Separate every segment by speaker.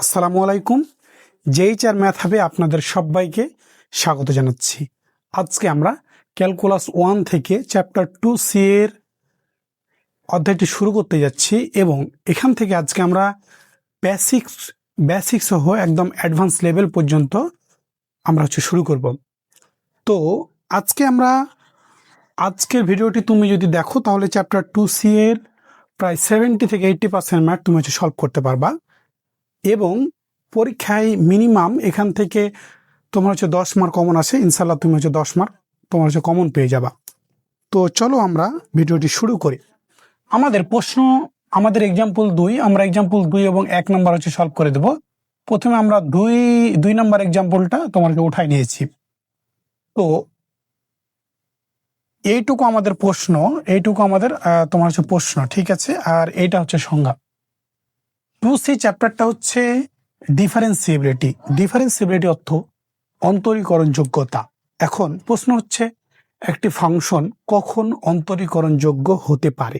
Speaker 1: আসসালামু আলাইকুম। জেইচআর ম্যাথ হাবে আপনাদের সবাইকে স্বাগত জানাচ্ছি। আজকে আমরা ক্যালকুলাস 1 থেকে চ্যাপ্টার 2C এর অধ্যায়টি শুরু করতে যাচ্ছি এবং এখান থেকে আজকে আমরা বেসিক সহ একদম অ্যাডভান্স লেভেল পর্যন্ত আমরা শুরু করব। তো আজকের ভিডিওটি তুমি যদি দেখো তাহলে চ্যাপ্টার 2C এর প্রায় 70 থেকে 80% ম্যাথ তুমি সলভ করতে পারবা এবং পরীক্ষায় মিনিমাম এখান থেকে তোমার 10 মার্ক কমন আসে। ইনশাল্লাহ তুমি 10 মার্ক তোমার কমন পেয়ে যাবা। তো চলো আমরা ভিডিওটি শুরু করি। আমাদের প্রশ্ন, আমাদের এক্সাম্পল 2, আমরা এক্সাম্পল 2 এবং 1 নাম্বার সলভ করে দেব। প্রথমে আমরা দুই নাম্বার এক্সাম্পলটা তোমাকে উঠাই নিয়েছি। তো এইটুকু আমাদের প্রশ্ন, এইটুকু আমাদের তোমার প্রশ্ন, ঠিক আছে। আর এইটা হচ্ছে সংজ্ঞা। 2C চ্যাপ্টারটা হচ্ছে ডিফারেন্সিবিলিটি অর্থ অন্তরীকরণ যোগ্যতা। এখন প্রশ্ন হচ্ছে একটি ফাংশন কখন অন্তরীকরণ যোগ্য হতে পারে।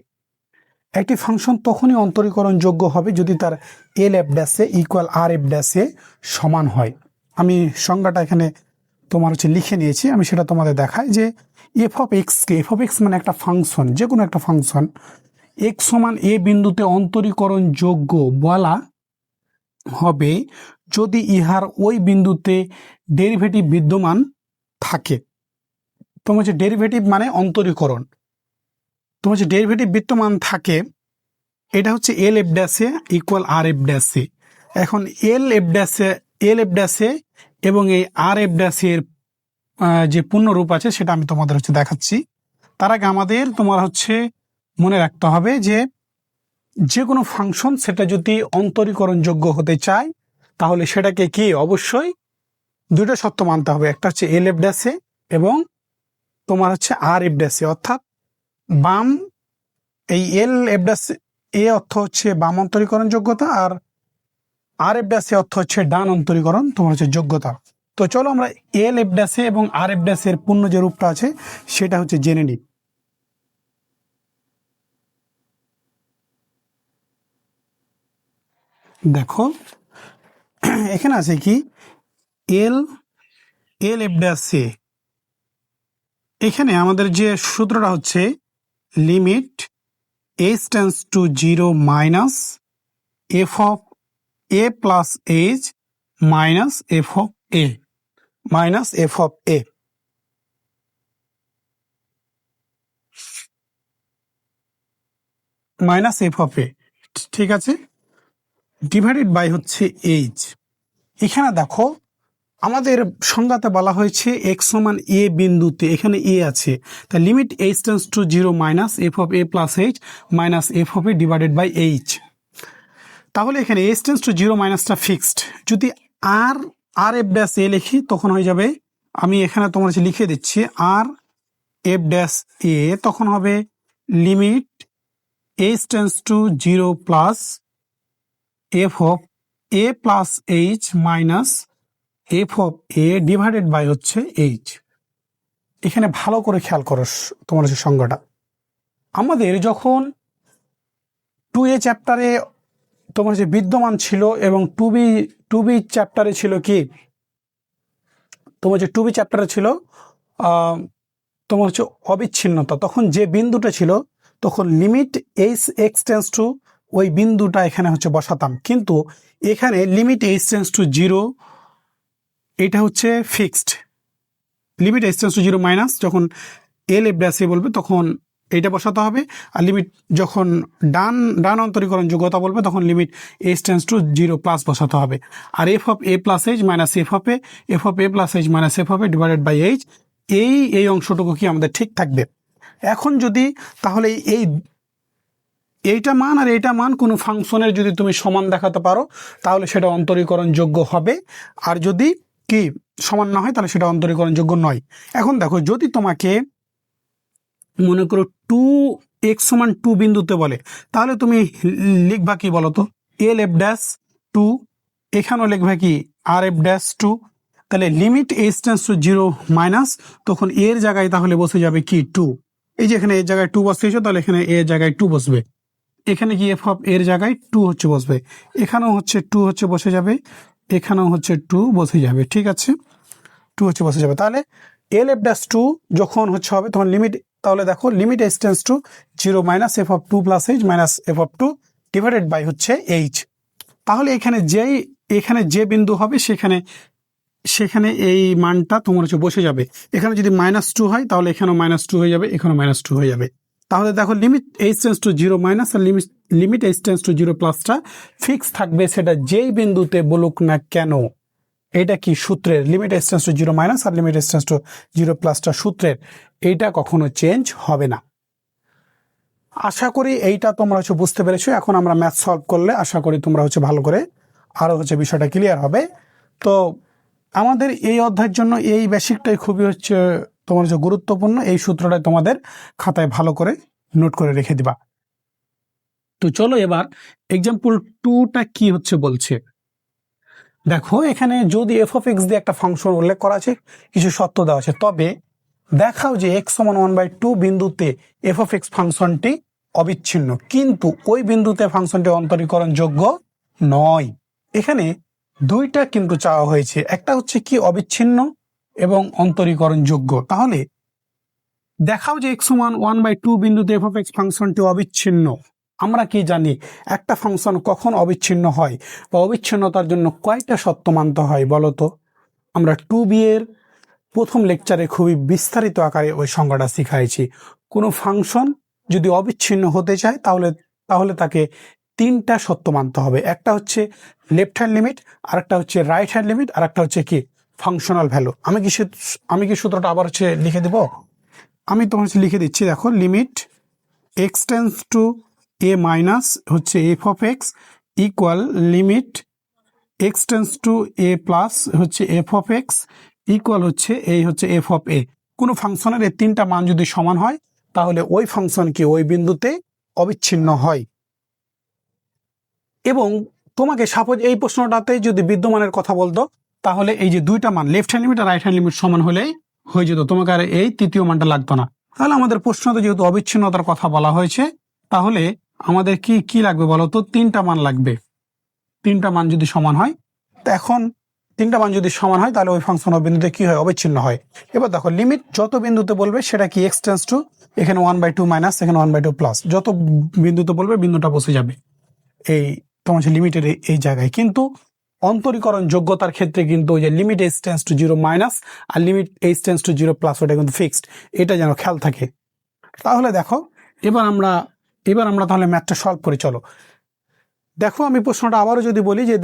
Speaker 1: একটি ফাংশন তখনই অন্তরীকরণ যোগ্য হবে যদি তার L F ড্যাশে equal R F ড্যাশে সমান হয়। আমি সংজ্ঞাটা এখানে তোমার লিখে নিয়েছি, আমি সেটা তোমাদের দেখাই যে এফ অফ এক্স মানে একটা ফাংশন, যে কোনো একটা ফাংশন এক্স সমান এ বিন্দুতে অন্তরীকরণ যোগ্য বলা হবে যদি ইহার ওই বিন্দুতে ডেরিভেটিভ বিদ্যমান থাকে। তোমার ডেরিভেটিভ মানে অন্তরীকরণ, তোমার ডেরিভেটিভ বিদ্যমান থাকে। এটা হচ্ছে L F ড্যাশে equal R F ড্যাশে। এখন এল এফ ড্যাশে এবং এই আর এফ ড্যাশের যে পূর্ণরূপ আছে সেটা আমি তোমাদের দেখাচ্ছি। তার আগে আমাদের তোমার মনে রাখতে হবে যে কোনো ফাংশন সেটা যদি অন্তরীকরণ যোগ্য হতে চায় তাহলে সেটাকে কি অবশ্যই দুটো শর্ত মানতে হবে। একটা হচ্ছে এল এফ ড্যাশে এবং তোমার আর এফ ড্যাশে, অর্থাৎ বাম, এই এল এফ ড্যাশে এ অর্থ হচ্ছে বাম অন্তরীকরণ যোগ্যতা আর আর এফ ড্যাশে অর্থ হচ্ছে ডান অন্তরীকরণ তোমার যোগ্যতা। তো চলো আমরা এল এফ ড্যাশে এবং আর এফ ড্যাশের পূর্ণ যে রূপটা আছে সেটা জেনে নিই। দেখো এখানে আছে কি এল এফ ড্যাশে, এখানে আমাদের যে সূত্রটা হচ্ছে limit h tends to 0 minus f of a plus h minus f of a minus f of a. Minus f of a, ঠিক আছে, ডিভাইডেড বাই হচ্ছে এইচ। এখানে দেখো আমাদের সংজ্ঞাতে বলা হয়েছে এক্স সমান এ বিন্দুতে, এখানে এ আছে, তা limit h tends to 0 minus f of a plus h minus f of a divided by h. তাহলে এখানে h টেন্ডস টু 0 মাইনাসটা ফিক্সড। যদি আর এফ ড্যাশ এ লিখি তখন হয়ে যাবে, আমি এখানে তোমার লিখে দিচ্ছি আর এফ ড্যাশ এ, তখন হবে limit h tends to 0 plus f of a plus h minus f of a divided by হচ্ছে এইচ। এখানে ভালো করে খেয়াল করো তোমার সংজ্ঞাটা। আমাদের যখন 2A চ্যাপ্টারে তোমার বিদ্যমান ছিল এবং টু বি চ্যাপ্টারে ছিল কি, তোমার 2B চ্যাপ্টারে ছিল তোমার অবিচ্ছিন্নতা, তখন যে বিন্দুটা ছিল তখন limit H x tends to ওই বিন্দুটা এখানে বসাতাম, কিন্তু এখানে লিমিট এইচ টেন্ডস টু 0 এটা fixed. Limit h tends to 0 minus যখন এল এফ ড্যাশ এ বলবে তখন এইটা বসাতে হবে, আর লিমিট যখন ডান অন্তরীকরণ যোগ্যতা বলবে তখন limit h tends to 0 plus বসাতে হবে। আর f of a plus h minus f of a plus h minus f of a divided by h, এই অংশটুকু কি আমাদের ঠিক থাকবে। এখন যদি তাহলে এইটা মান আর এইটা মান কোনো ফাংশনের যদি তুমি সমান দেখাতে পারো তাহলে সেটা অন্তরীকরণ যোগ্য হবে, আর যদি কি সমান না হয় তাহলে সেটা অন্তরীকরণ যোগ্য নয়। এখন দেখো যদি তোমাকে মনে করো 2x সমান 2 বিন্দুতে বলে তাহলে তুমি লিখবা কি বলতো, এল এফ ড্যাশ 2, এখানেও লিখবা কি আর এফ ড্যাশ 2। তাহলে limit h tends to 0 minus, তখন এর জায়গায় তাহলে বসে যাবে কি 2। এই যে এখানে এর জায়গায় 2 বসিয়েছো তাহলে এখানে এর জায়গায় 2 বসবে। এখানে কি এফ অফ এর জায়গায় টু হচ্ছে বসবে, এখানেও হচ্ছে টু হচ্ছে বসে যাবে, এখানেও হচ্ছে টু বসে যাবে, ঠিক আছে, টু হচ্ছে বসে যাবে। তাহলে এল এফ ড্যাশ টু যখন হচ্ছে হবে তখন লিমিট, তাহলে দেখো limit h tends to zero minus f of two plus h minus f of two divided by হচ্ছে এইচ। তাহলে এখানে যে বিন্দু হবে সেখানে সেখানে এই মানটা তোমার হচ্ছে বসে যাবে। এখানে যদি মাইনাস টু হয় তাহলে এখানেও মাইনাস টু হয়ে যাবে, এখানেও মাইনাস টু হয়ে যাবে। তাহলে দেখো limit h tends to zero minus আর limit h tends to zero প্লাসটা ফিক্স থাকবে, সেটা যেই বিন্দুতে বলুক না কেন। এটা কি সূত্রের, limit h tends to zero minus আর limit h tends to zero প্লাসটা সূত্রের, এইটা কখনো চেঞ্জ হবে না। আশা করি এইটা তোমরা হচ্ছে বুঝতে পেরেছো। এখন আমরা ম্যাথ সলভ করলে আশা করি তোমরা হচ্ছে ভালো করে আরো হচ্ছে বিষয়টা ক্লিয়ার হবে। তো আমাদের এই অধ্যায়ের জন্য এই বেসিকটাই খুবই হচ্ছে তোমার হচ্ছে গুরুত্বপূর্ণ। এই সূত্রটা তোমাদের খাতায় ভালো করে নোট করে রেখে দিবা। তো চলো এবার এক্সাম্পল টুটা কি হচ্ছে বলছে। দেখো এখানে যদি এফ অফ এক্স দিয়ে একটা ফাংশন উল্লেখ করা আছে, কিছু শর্ত দেওয়া আছে, তবে দেখাও যে এক্স সমান 1/2 বিন্দুতে এফ অফ এক্স ফাংশনটি অবিচ্ছিন্ন, কিন্তু ওই বিন্দুতে ফাংশনটি অন্তরীকরণ যোগ্য নয়। এখানে দুইটা কিন্তু চাওয়া হয়েছে, একটা হচ্ছে কি অবিচ্ছিন্ন এবং অন্তরীকরণ যোগ্য। তাহলে দেখাও যে এক্স সমান 1/2 বিন্দুতে এফ অফ এক্স ফাংশনটি অবিচ্ছিন্ন। আমরা কি জানি একটা ফাংশন কখন অবিচ্ছিন্ন হয় বা অবিচ্ছিন্নতার জন্য কয়টা শর্ত মানতে হয় বলতো? আমরা 2B এর প্রথম লেকচারে খুবই বিস্তারিত আকারে ওই সংজ্ঞাটা শিখাইছি। কোনো ফাংশন যদি অবিচ্ছিন্ন হতে চায় তাহলে তাকে তিনটা শর্ত মানতে হবে। একটা হচ্ছে লেফট হ্যান্ড লিমিট, আরেকটা হচ্ছে রাইট হ্যান্ড লিমিট, আর একটা হচ্ছে কি ফাংশনাল ভ্যালু। আমি কি সূত্রটা আবার হচ্ছে লিখে দেব? আমি তোমার হচ্ছে লিখে দিচ্ছি, দেখো limit x tends to a minus হচ্ছে f of x equal limit x tends to a plus হচ্ছে এফ অফ এক্স ইকুয়াল হচ্ছে এই হচ্ছে এফ অফ এ। কোনো ফাংশনের এই তিনটা মান যদি সমান হয় তাহলে ওই ফাংশন কি ওই বিন্দুতে অবিচ্ছিন্ন হয়। এবং তোমাকে সাপোজ এই প্রশ্নটাতে যদি বিদ্যমানের কথা বলতো তাহলে এই যে দুইটা মান লেফট হ্যান্ড লিমিট আর রাইট হ্যান্ড লিমিট সমান হলেই হয়ে যেত, তোমাকে আর এই তৃতীয় মানটা লাগতো না। তাহলে আমাদের প্রশ্নতে যেহেতু অবিচ্ছিন্নতার কথা বলা হয়েছে তাহলে আমাদের কি কি লাগবে বলতো? তিনটা মান লাগবে। তিনটা মান যদি সমান হয়, তো এখন তিনটা মান যদি সমান হয় তাহলে ওই ফাংশন বিন্দুতে কি হয়? অবিচ্ছিন্ন হয়। এবার দেখো লিমিট যত বিন্দুতে বলবে সেটা কি এক্স টেন্স টু, এখানে 1/2 মাইনাস, এখানে 1/2 প্লাস, যত বিন্দুতে বলবে বিন্দুটা বসে যাবে এই তোমার লিমিটের এই জায়গায়। কিন্তু অন্তরীকরণ যোগ্যতার ক্ষেত্রে কিন্তু ওই যে limit h tends to zero minus আর limit h tends to zero plus ওটা কিন্তু ফিক্সড, এটা যেন খেয়াল থাকে। তাহলে দেখো এবার আমরা তাহলে ম্যাথটা সলভ করি। চলো দেখো আমি প্রশ্নটা আবারও যদি বলি যে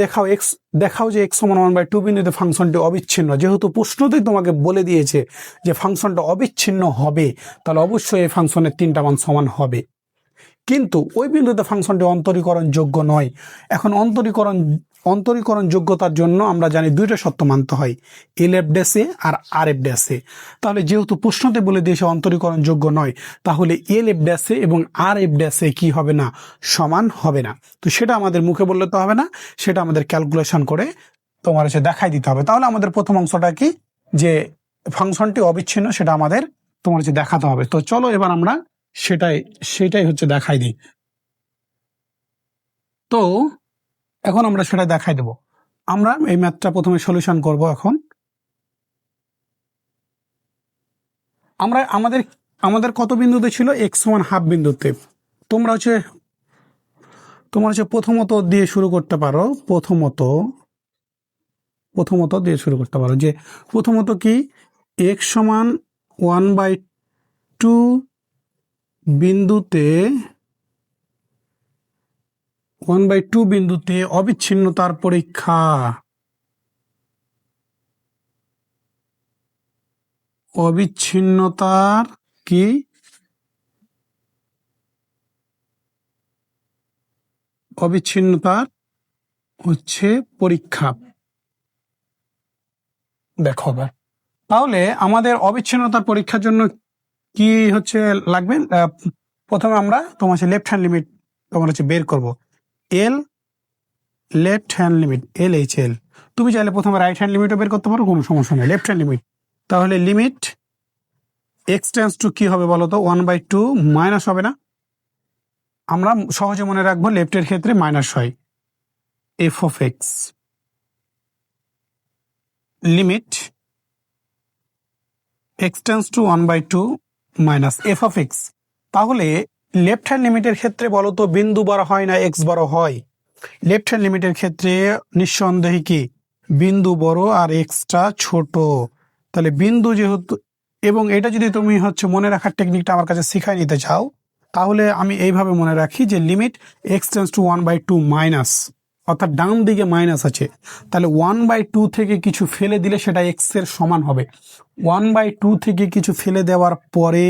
Speaker 1: দেখাও যে এক্স সমান 1/2 বিন্দুতে ফাংশনটি অবিচ্ছিন্ন। যেহেতু প্রশ্নতেই তোমাকে বলে দিয়েছে যে ফাংশনটা অবিচ্ছিন্ন হবে, তাহলে অবশ্যই এই ফাংশনের তিনটা মান সমান হবে। কিন্তু ওই বিন্দুতে ফাংশনটি অন্তরীকরণ যোগ্য নয়। এখন অন্তরীকরণ যোগ্যতার জন্য আমরা জানি দুইটা শর্ত মানতে হয়, এল এফ ড্যাশে আর আর এফ ড্যাশে। তাহলে যেহেতু প্রশ্নতে বলে দিয়েছে অন্তরীকরণ যোগ্য নয়, তাহলে এল এফ ড্যাশে এবং আর এফ ড্যাশে কি হবে না? সমান হবে না। তো সেটা আমাদের মুখে বললে তো হবে না, সেটা আমাদের ক্যালকুলেশন করে তোমার হচ্ছে দেখাই দিতে হবে। তাহলে আমাদের প্রথম অংশটা কি, যে ফাংশনটি অবিচ্ছিন্ন, সেটা আমাদের তোমার হচ্ছে দেখাতে হবে। তো চলো এবার আমরা সেটাই হচ্ছে দেখাই দিই। তো এখন আমরা সেটা দেখাই দেব। আমরা এই ম্যাথটা প্রথমে সলিউশন করব। এখন আমরা আমাদের কত বিন্দুতে ছিল? এক্স সমান হাফ বিন্দুতে। তোমরা হচ্ছে প্রথমত দিয়ে শুরু করতে পারো, প্রথমত দিয়ে শুরু করতে পারো যে প্রথমত কি এক্স সমান 1/2 বিন্দুতে 1/2 বিন্দুতে অবিচ্ছিন্নতার পরীক্ষা। অবিচ্ছিন্নতার কি? অবিচ্ছিন্নতার হচ্ছে পরীক্ষা। দেখো তাহলে আমাদের অবিচ্ছিন্নতার পরীক্ষার জন্য কি হচ্ছে লাগবে? প্রথমে আমরা তোমার লেফট হ্যান্ড লিমিট তোমার হচ্ছে বের করব। L left hand limit L H L. তুমি চাইলে প্রথমে রাইট হ্যান্ড লিমিটও বের করতে পারো, কোনো সমস্যা নেই। লেফট হ্যান্ড লিমিট, তাহলে লিমিট এক্স টেন্স টু কি হবে বলো তো? 1/2 মাইনাস হবে না, আমরা সহজে মনে রাখবো লেফটের ক্ষেত্রে মাইনাস হয়, F of x limit x tends two 1/2 minus f of x. তাহলে লেফট হ্যান্ড লিমিটের ক্ষেত্রে বলো তো বিন্দু বড় হয় না এক্স বড় হয়? লেফট হ্যান্ড লিমিটের ক্ষেত্রে নিঃসন্দেহে কি বিন্দু বড় আর এক্সটা ছোট। তাহলে বিন্দু যেহেতু, এবং এটা যদি তুমি মনে রাখার টেকনিকটা আমার কাছে শিখাই নিতে চাও, তাহলে আমি এইভাবে মনে রাখি যে limit x tends two 1/2 minus, অর্থাৎ ডান দিকে মাইনাস আছে, তাহলে 1/2 থেকে কিছু ফেলে দিলে সেটা এক্স এর সমান হবে। 1/2 থেকে কিছু ফেলে দেওয়ার পরে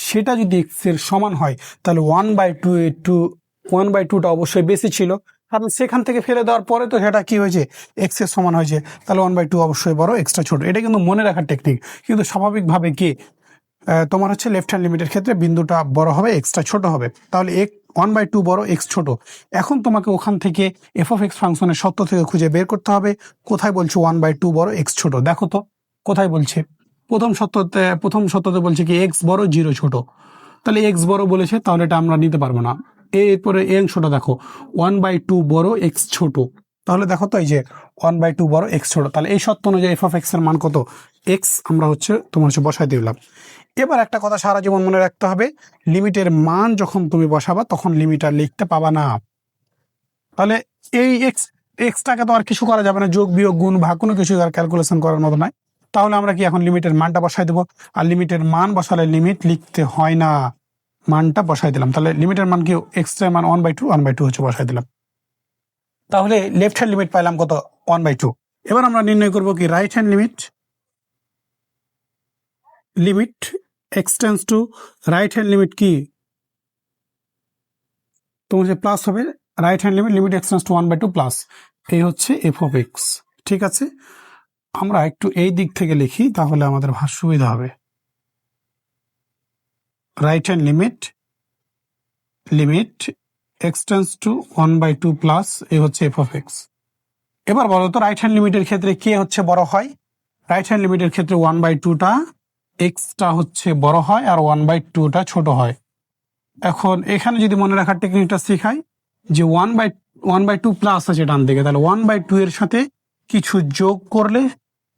Speaker 1: সেটা যদি এক্স এর সমান হয়, তাহলে 1/2টা অবশ্যই বেশি ছিল, কারণ সেখান থেকে ফেলে দেওয়ার পরে তো সেটা কি হয়েছে, এক্স এর সমান হয়েছে, তাহলে 1/2 অবশ্যই বড়, এক্সট্রা ছোট। এটা কিন্তু মনে রাখার টেকনিক। কিন্তু স্বাভাবিকভাবে কি তোমার লেফট হ্যান্ড লিমিটের ক্ষেত্রে বিন্দুটা বড় হবে, এক্সট্রা ছোট হবে, তাহলে 1/2 বড়, এক্স ছোট। এখন তোমাকে ওখান থেকে এফ অফ এক্স ফাংশনের সত্য থেকে খুঁজে বের করতে হবে কোথায় বলছে 1/2 বড়, এক্স ছোট। দেখো তো কোথায় বলছে। প্রথম সত্যতে বলছে কি এক্স বড়, জিরো ছোট। তাহলে এক্স বড় বলেছে, তাহলে এটা আমরা নিতে পারবো না। এরপরে এই অংশটা দেখো 1/2 বড়, এক্স ছোট। তাহলে দেখো তো এই যে 1/2 বড়, এক্স ছোট, তাহলে এই সত্য অনুযায়ী এফ অফ এক্স এর মান কত, এক্স আমরা তোমার বসাই দিলাম। এবার একটা কথা সারা জীবন মনে রাখতে হবে, লিমিটের মান যখন তুমি বসাবা তখন লিমিট আর লিখতে পাবা না। তাহলে এই এক্সটাকে তো আর কিছু করা যাবে না, যোগ বিয়োগ গুণ ভাগ কোনো কিছু আর ক্যালকুলেশন করার মতো নয়। তাহলে আমরা কি এখন লিমিটের মানটা বসাই দেবো, আর লিমিটের মান বসালে লিমিট লিখতে হয় না, মানটা বসাই দিলাম। তাহলে লিমিটের মান কি এক্স এর মান 1/2 বসাই দিলাম। তাহলে লেফট হ্যান্ড লিমিট পাইলাম কত, 1/2। এবার আমরা নির্ণয় করব কি right hand limit x tends two, right hand limit কি তোমার প্লাস হবে, right hand limit x tends two 1/2 plus, এই হচ্ছে এফ অফ এক্স। ঠিক আছে, আমরা একটু এই দিক থেকে লিখি তাহলে আমাদের ভার সুবিধা হবে। Right hand limit x tends two 1/2 plus, এই হচ্ছে এফ অফ এক্স। এবার বলো তো রাইট হ্যান্ড লিমিটের ক্ষেত্রে কে বড় হয়? রাইট হ্যান্ড লিমিটের ক্ষেত্রে 1/2টা এক্সটা বড় হয় আর 1/2টা ছোট হয়। এখন এখানে যদি মনে রাখার টেকনিকটা শেখাই যে 1/2 প্লাস আছে ডান দিকে, তাহলে 1/2 এর সাথে কিছু যোগ করলে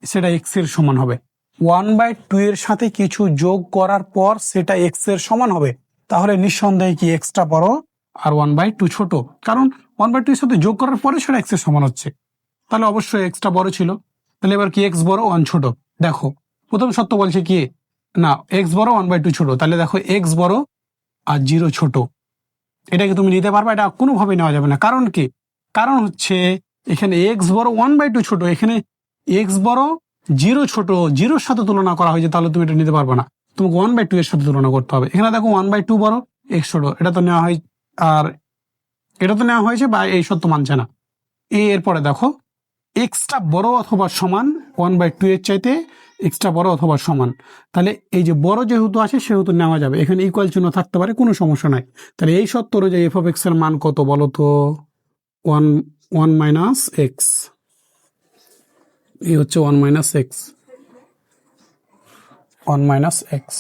Speaker 1: সেটা এক্স এর সমান হবে। 1/2 এর সাথে কিছু যোগ করার পর সেটা এক্স এর সমান হবে। তাহলে নিঃসন্দেহে কি এক্সটা বড় আর 1/2 ছোট, কারণ 1/2 এর সাথে যোগ করার পরে সেটা এক্স এর সমান হচ্ছে, তাহলে অবশ্যই এক্সটা বড় ছিল। তাহলে এবার কি এক্স বড়, 1 ছোট। দেখো প্রথম সত্য বলছে কি না এক্স বড়, 1/2 ছোট। তাহলে দেখো এক্স বড় আর 0 ছোট, এটাকে তুমি নিতে পারবে, এটা কোনোভাবে নেওয়া যাবে না। কারণ কি, কারণ এখানে এক্স বড় 1/2 ছোট, এখানে এক্স বড় 0 ছোট, 0-র সাথে তুলনা করা হয়েছে, তাহলে তুমি এটা নিতে পারবে না, তোমাকে 1/2 এর সাথে তুলনা করতে হবে। এখানে দেখো 1/2 বড়, এক্স ছোট, এটা তো নেওয়া হয়, আর এটা তো নেওয়া হয়েছে বা এই সত্য মানছে না। এরপরে দেখো এক্সটা বড় অথবা সমান 1/2 এর চাইতে এক্সটা বড় অথবা সমান, তাহলে এই যে বড় যেহেতু আছে সেহেতু নেওয়া যাবে, এখানে ইকুয়াল চিহ্ন থাকতে পারে, কোনো সমস্যা নাই। তাহলে এই সত্য অনুযায়ী এফ অফ এক্স এর মান কত বলো তো, 1 মাইনাস এক্স, এই হচ্ছে 1 মাইনাস এক্স।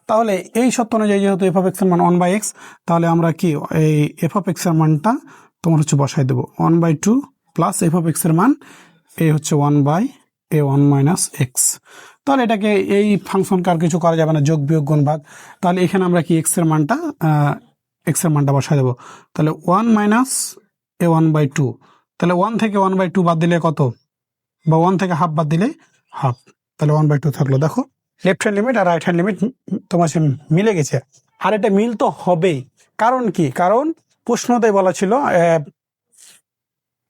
Speaker 1: তাহলে এই সত্য অনুযায়ী যেহেতু এফ অফ এক্স এর মান 1/x, তাহলে আমরা কি এই এফ অফ এক্স এর মানটা তোমার বসাই দেবো 1/2 প্লাস এফ অফ এক্স এর মান এই হচ্ছে 1 মাইনাস এক্স। তাহলে এটাকে এই ফাংশনকে আর কিছু করা যাবে না, যোগ বিয়োগ গুণ ভাগ। তাহলে এখানে আমরা কি এক্স এর মানটা বসাই দেবো। তাহলে 1 মাইনাস a1/2, তাহলে 1 থেকে 1/2 বাদ দিলে কত, বা 1 থেকে হাফ বাদ দিলে হাফ, তাহলে 1/2 থাকলো। দেখো লেফট হ্যান্ড লিমিট আর রাইট হ্যান্ড লিমিট তোমার মিলে গেছে। আর এটা মিল তো হবেই, কারণ কি, কারণ প্রশ্নতেই বলা ছিল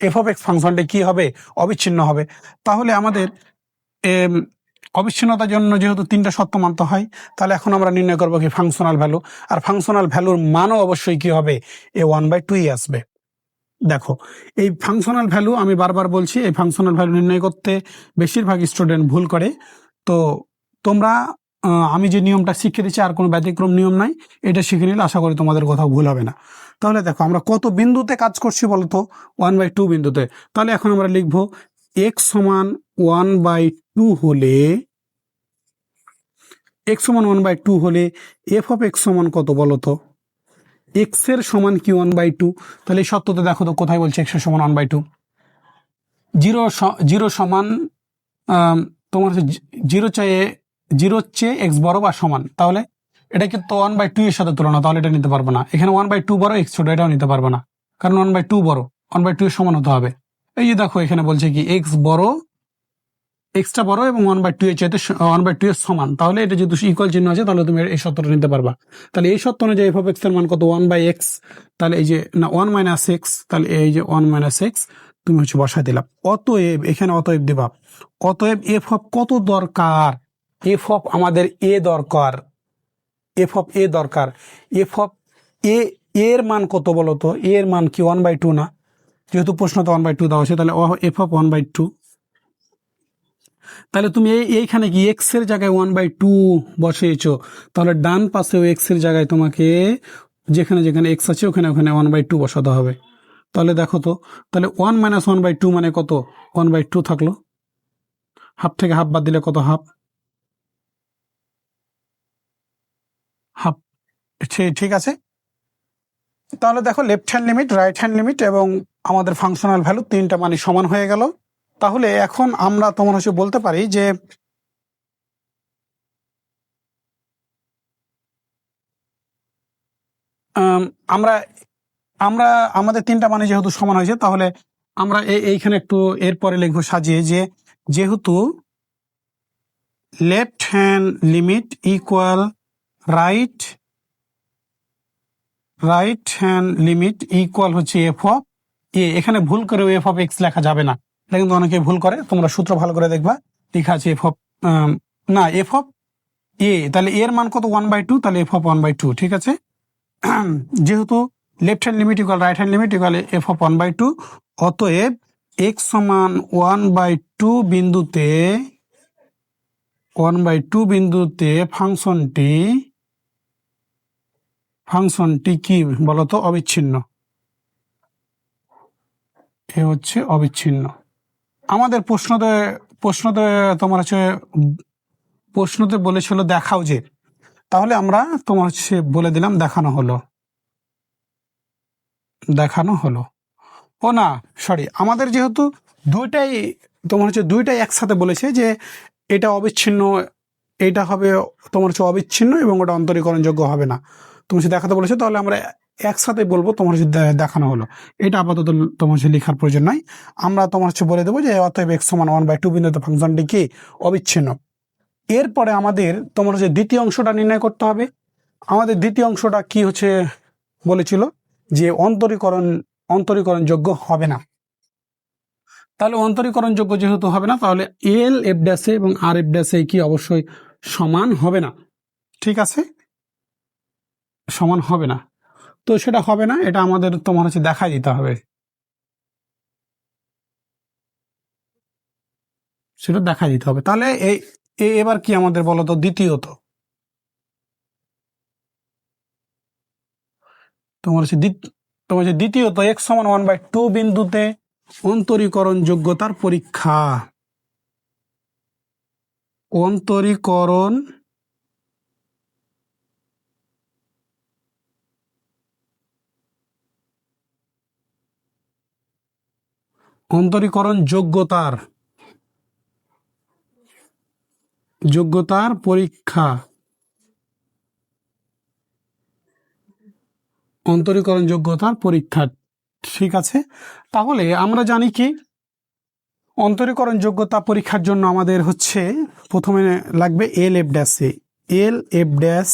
Speaker 1: এফ অফ এক্স ফাংশনটা কি হবে, অবিচ্ছিন্ন হবে। তাহলে আমাদের অবিচ্ছিন্নতার জন্য যেহেতু 3টা সত্য মানতে হয়, তাহলে এখন আমরা নির্ণয় করবো কি ফাংশনাল ভ্যালু, আর ফাংশনাল ভ্যালুর মানও অবশ্যই কি হবে, এ 1/2 আসবে। দেখো এই ফাংশনাল ভ্যালু আমি বারবার বলছি, এই ফাংশনাল ভ্যালু নির্ণয় করতে বেশিরভাগ স্টুডেন্ট ভুল করে। তো তোমরা আমি যে নিয়মটা শিখিয়ে দিচ্ছি আর কোনো ব্যতিক্রম নিয়ম নাই, এটা শিখে নিলে আশা করি তোমাদের কোথাও ভুল হবে না। তাহলে দেখো আমরা কত বিন্দুতে কাজ করছি বলতো, 1/2 বিন্দুতে। তাহলে এখন আমরা লিখবো এক্স সমান 1/2 হলে, এক্স সমান 1/2 হলে এফ অফ এক্স সমান কত বলতো, এক্স এর সমান কি 1/2, তাহলে এই সত্যতে দেখো তো কোথায় বলছে এক্স এর সমান 1/2। জিরো সমান তোমার হচ্ছে জিরোর চেয়ে এক্স বড় বা সমান, তাহলে এটা কিন্তু 1/2 এর সাথে তুলনা, তাহলে এটা নিতে পারবো না। এখানে 1/2 বড়, এক্স ছোট, এটাও নিতে পারবো না, কারণ 1/2 বড়, 1/2 এর সমান হতে হবে। এই যে দেখো এখানে বলছে কি এক্স বড়, এক্সটা বড় এবং 1/2 এর চাইতে 1/2 এর সমান, তাহলে এটা যেহেতু ইকুয়াল চিহ্ন আছে তাহলে তুমি এই সত্যটা নিতে পারবা। তাহলে এই সত্য অনুযায়ী এফ অফ এক্স এর মান কত 1/x, তাহলে এই যে না 1 - x, তাহলে এই যে 1 - x তুমি হচ্ছে বসায় দিলাম। অতএব এখানে অতএব দিবা, অতএব এফ অফ কত দরকার, এফ অফ আমাদের এ দরকার, এফ অফ এ দরকার। এফ অফ এ এর মান কত বলতো, এর মান কি 1/2 না, যেহেতু প্রশ্ন তো 1/2 দেওয়া আছে, তাহলে এফ অফ 1/2। তাহলে তুমি এইখানে কি এক্স এর জায়গায় 1/2 বসিয়েছো, তাহলে ডান পাশেও এক্স এর জায়গায় তোমাকে যেখানে যেখানে এক্স আছে ওখানে ওখানে 1/2 বসাতে হবে। তাহলে দেখো তো, তাহলে 1 - 1/2 মানে কত, 1/2 থাকলো, হাফ থেকে হাফ বাদ দিলে কত, হাফ, হাফ। ঠিক আছে, তাহলে দেখো left hand limit, right hand limit এবং আমাদের ফাংশনাল ভ্যালু তিনটা মানে সমান হয়ে গেল। তাহলে এখন আমরা তোমার হচ্ছে বলতে পারি যে আমরা আমরা আমাদের তিনটা মানে যেহেতু সমান হয়েছে, তাহলে আমরা এইখানে একটু এরপরে লিখবো সাজিয়ে, যে যেহেতু left hand limit equal right hand limit equal হচ্ছে এফ অফ এ। এখানে ভুল করে এফ অফ এক্স লেখা যাবে না, এটা কিন্তু অনেকে ভুল করে, তোমরা সূত্র ভালো করে দেখবা, লেখা আছে এফ অফ না এফ অফ এ, তাহলে এর মান কত 1/2, তাহলে এফ অফ 1/2। ঠিক আছে, যেহেতু left hand limit equal right hand limit equal F of 1/2, অতএব এক্স সমান 1/2 বিন্দুতে ফাংশনটি কি বলতো, অবিচ্ছিন্ন। এ হচ্ছে অবিচ্ছিন্ন। আমাদের প্রশ্নতে তোমার হচ্ছে প্রশ্নতে বলেছিল দেখাও যে, তাহলে আমরা তোমার হচ্ছে বলে দিলাম দেখানো হলো। ও না সরি, আমাদের যেহেতু দুইটাই একসাথে বলেছে যে এটা অবিচ্ছিন্ন, এটা হবে তোমার হচ্ছে অবিচ্ছিন্ন এবং ওটা অন্তরীকরণযোগ্য হবে না, তুমি হচ্ছে দেখাতে বলেছে, তাহলে আমরা একসাথে বলবো তোমার হচ্ছে দেখানো হলো। এটা আপাতত তোমার হচ্ছে লেখার প্রয়োজন নাই, আমরা তোমার হচ্ছে বলে দেবো যে অতএব এক্স সমান 1/2 বিন্দুতে ফাংশনটি কি অবিচ্ছিন্ন। এরপরে আমাদের তোমার হচ্ছে দ্বিতীয় অংশটা নির্ণয় করতে হবে। আমাদের দ্বিতীয় অংশটা কি হচ্ছে বলেছিল যে অন্তরীকরণযোগ্য হবে না, তাহলে অন্তরীকরণযোগ্য যেহেতু হবে না, তাহলে এল এফ ড্যাশে এবং আর এফ ড্যাশে কি অবশ্যই সমান হবে না। ঠিক আছে, সমান হবে না, তো সেটা হবে না, এটা আমাদের তোমার হচ্ছে দেখাই দিতে হবে, সেটা দেখাই দিতে হবে। তাহলে এবার কি আমাদের বলো তো, দ্বিতীয়ত এক্স সমান 1/2 বিন্দুতে অন্তরীকরণ যোগ্যতার পরীক্ষা। অন্তরীকরণ যোগ্যতার পরীক্ষা, অন্তরীকরণ যোগ্যতার পরীক্ষা। ঠিক আছে, তাহলে আমরা জানি কি অন্তরীকরণ যোগ্যতা পরীক্ষার জন্য আমাদের হচ্ছে প্রথমে লাগবে এল এফ ড্যাশ।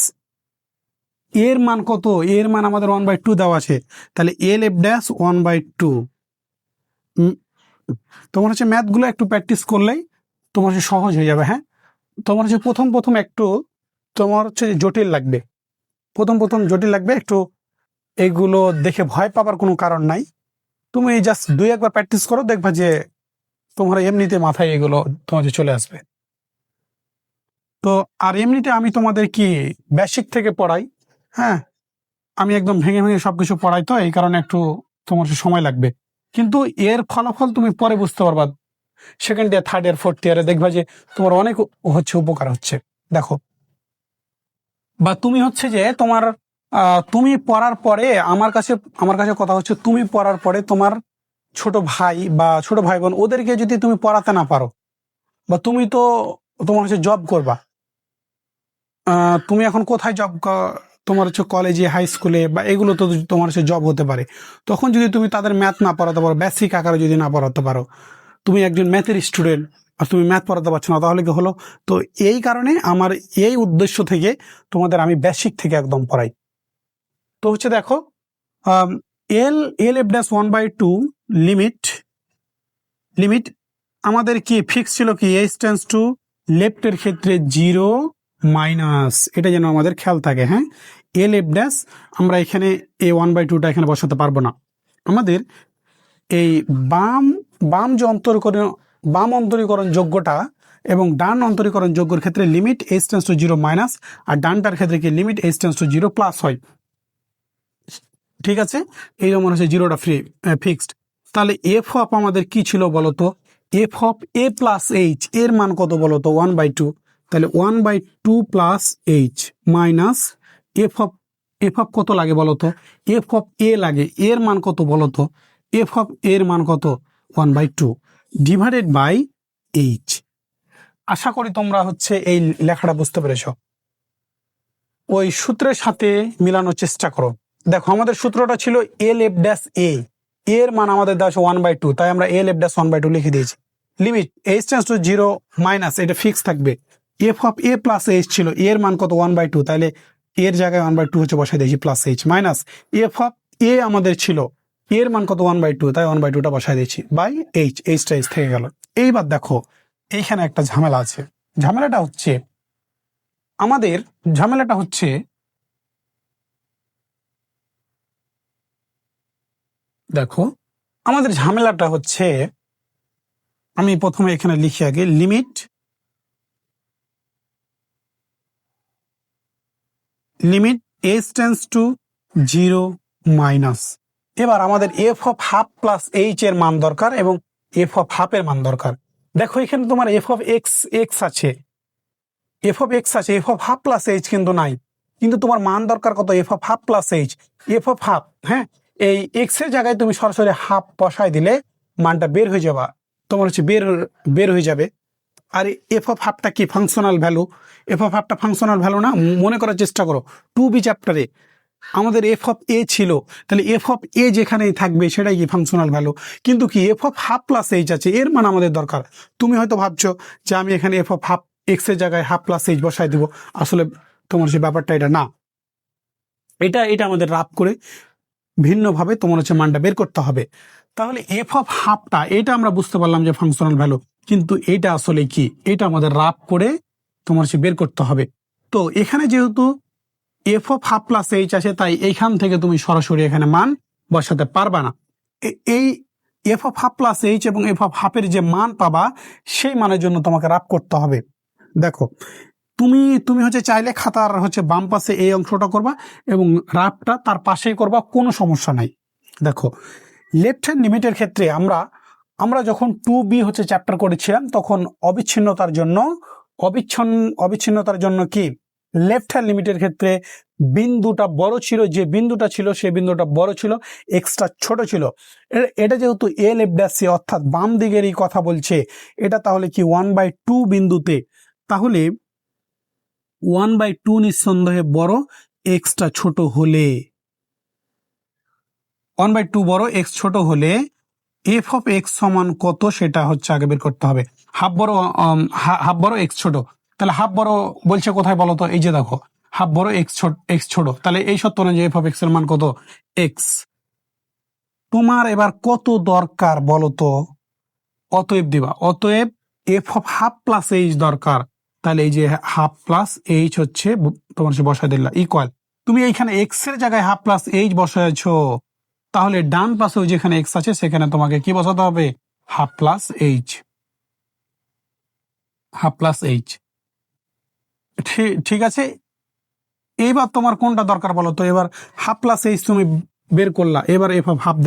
Speaker 1: এর মান কত, এর মান আমাদের 1/2 দেওয়া আছে, তাহলে এল এফ ড্যাশ 1/2। তোমার হচ্ছে ম্যাথগুলো একটু প্র্যাকটিস করলেই তোমার হচ্ছে সহজ হয়ে যাবে। হ্যাঁ, তোমার হচ্ছে প্রথম একটু তোমার হচ্ছে জটিল লাগবে, প্রথম জটিল লাগবে একটু, এগুলো দেখে ভয় পাবার কোনো কারণ নাই। তুমি জাস্ট 2-1 বার প্র্যাকটিস করো, দেখবা যে তোমার এমনিতে মাথায় এগুলো তোমার চলে আসবে। তো আর এমনিতে আমি তোমাদের কি বেসিক থেকে পড়াই, হ্যাঁ, আমি একদম ভেঙে ভেঙে সবকিছু পড়াই, তো এই কারণে একটু তোমার সময় লাগবে, কিন্তু এর ফলাফল তুমি পরে বুঝতে পারবা, second year, third year, fourth ইয়ারে দেখবা যে তোমার অনেক হচ্ছে উপকার হচ্ছে। দেখো, বা তুমি হচ্ছে যে তোমার তুমি পড়ার পরে আমার কাছে কথা হচ্ছে, তুমি পড়ার পরে তোমার ছোট ভাই বা ছোট ভাই বোন ওদেরকে যদি তুমি পড়াতে না পারো, বা তুমি তো তোমার হচ্ছে জব করবা, তুমি এখন কোথায় তোমার হচ্ছে কলেজে, হাই স্কুলে বা এগুলো তো তোমার হচ্ছে জব হতে পারে। তখন যদি তুমি তাদের ম্যাথ না পড়াতে পারো, বেসিক আকারে যদি না পড়াতে পারো, তুমি একজন ম্যাথের স্টুডেন্ট আর তুমি ম্যাথ পড়াতে পারছো না, তাহলে কি হলো? তো এই কারণে আমার এই উদ্দেশ্য থেকে তোমাদের আমি বেসিক থেকে একদম পড়াই। তো হচ্ছে দেখো, L L f dash 1/2 limit limit আমাদের কি ফিক্স ছিল, কি এইচ টেন্স টু লেফটের ক্ষেত্রে 0 মাইনাস, এটা যেন আমাদের খেয়াল থাকে। হ্যাঁ, এল এফ ড্যাশ আমরা এখানে এ 1/2টা এখানে বসাতে পারবো না। আমাদের এই বাম বাম যে বাম অন্তরীকরণ যোগ্যটা এবং ডান অন্তরীকরণ যোগ্যর ক্ষেত্রে limit h tends to 0 minus, আর ডানটার ক্ষেত্রে কি limit h tends to 0 plus হয়। ঠিক আছে, এইরকম মনে হচ্ছে 0টা ফিক্সড। তাহলে এফ অফ আমাদের কি ছিল বলতো? F of a plus h এর মান কত বলতো? 1/2। তাহলে 1/2 plus h minus f of কত লাগে বলতো? এফ অফ এ লাগে, এর মান কত বলতো? এফ অফ এর মান কত? 1/2 ডিভাইডেড বাই এইচ। আশা করি তোমরা হচ্ছে এই লেখাটা বুঝতে পেরেছ। ওই সূত্রের সাথে মিলানোর চেষ্টা করো। দেখো, আমাদের সূত্রটা ছিল এল এফ ড্যাশ এ, এর মান আমাদের দেওয়া আছে 1/2, তাই আমরা এল এফ ড্যাশ 1/2 লিখে দিয়েছি। Limit h tends to 0 minus, এটা ফিক্স থাকবে। F of a plus H ছিল, এর মান কত? 1/2, তাহলে এর জায়গায় 1/2 হচ্ছে বসাই দিয়েছি plus h, minus f of a আমাদের ছিল, এর মান কত? 1/2, তাই 1/2টা বসাই দিয়েছি বাই এইচটা এইচ থেকে গেল। এইবার দেখো, এইখানে একটা ঝামেলা আছে। ঝামেলাটা হচ্ছে দেখো, আমাদের ঝামেলাটা হচ্ছে, আমি প্রথমে এখানে লিখি আগে limit h tends to 0 minus. এবার আমাদের F of half plus h এর মান দরকার এবং এফ অফ হাফ এর মান দরকার। দেখো, এখানে তোমার এফ অফ এক্স আছে, F of half plus H কিন্তু নাই, কিন্তু তোমার মান দরকার কত? F of half plus H, F of half. হ্যাঁ, এই এক্স এর জায়গায় তুমি সরাসরি হাফ বসায় দিলে মানটা বের হয়ে যাবা, তোমার হচ্ছে বের হয়ে যাবে। আর এফ অফ হাফটা কি? Functional value. এফ অফ হাফটা ফাংশনাল ভ্যালু না? মনে করার চেষ্টা করো, 2B চ্যাপ্টারে আমাদের এফ অফ এ ছিল, তাহলে এফ অফ এ যেখানেই থাকবে সেটাই কি? Functional value. কিন্তু কি F of half plus H আছে, এর মান আমাদের দরকার। তুমি হয়তো ভাবছো যে আমি এখানে এফ অফ হাফ এক্স এর জায়গায় হাফ প্লাস এইচ বসাই দিব, আসলে তোমার সে ব্যাপারটা এটা না। এটা আমাদের রাফ করে ভিন্নভাবে তোমার হচ্ছে মানটা বের করতে হবে। তাহলে এফ অফ হাফটা এটা আমরা বুঝতে পারলাম যে ফাংশনাল ভ্যালু, কিন্তু এটা আসলে কি? এটা আমাদের রাফ করে তোমার হচ্ছে বের করতে হবে। তো এখানে যেহেতু F of half plus H আছে, তাই এইখান থেকে তুমি সরাসরি এখানে মান বসাতে পারবা না। এই F of half plus h এবং এফ অফ হাফের যে মান পাবা, সেই মানের জন্য তোমাকে রাফ করতে হবে। দেখো, তুমি হচ্ছে চাইলে খাতার হচ্ছে বাম পাশে এই অংশটা করবা এবং রাফটা তার পাশেই করবা, কোনো সমস্যা নাই। দেখো, লেফট হ্যান্ড লিমিটের ক্ষেত্রে আমরা যখন 2B হচ্ছে চ্যাপ্টার করেছিলাম, তখন অবিচ্ছিন্নতার জন্য কি লেফট হ্যান্ড লিমিটের ক্ষেত্রে বিন্দুটা বড় ছিল, যে বিন্দুটা ছিল সেই বিন্দুটা বড় ছিল, এক্সট্রা ছোট ছিল। এটা যেহেতু এ লেফট ড্যাশ সি অর্থাৎ বাম দিকেরই কথা বলছে, এটা তাহলে কি 1/2 বিন্দুতে, তাহলে 1/2 নিঃসন্দেহে বড়, এক্সট্রা ছোট হলে 1/2 বড়, এক্স ছোট হলে এফ অফ এক্স সমান কত সেটা হচ্ছে আগে বের করতে হবে। হাফ বড় এক্স ছোট, তাহলে হাফ বড় বলছে কোথায় বলো তো? এই যে দেখো, হাফ বড় এক্স ছোট, তাহলে এই সত্য অনুযায়ী এফ অফ এক্স এর মান কত? এক্স। তোমার এবার কত দরকার বলো তো? অতএব দিবা, অতএব F of half plus h দরকার। তাহলে এই যে হাফ প্লাস এইচ হচ্ছে তোমার বসায় দিলা ইকুয়াল, তুমি এইখানে এক্স এর জায়গায় হাফ প্লাস এইচ বসাইছো, তাহলে ডান পাশে যেখানে এক্স আছে সেখানে তোমাকে কি বসাতে হবে? Half plus H. ঠিক আছে, এইবার তোমার কোনটা দরকার বলো তো? এবার হাফ প্লাস এইচ তুমি বের করলা, এবার এফ অফ হাফ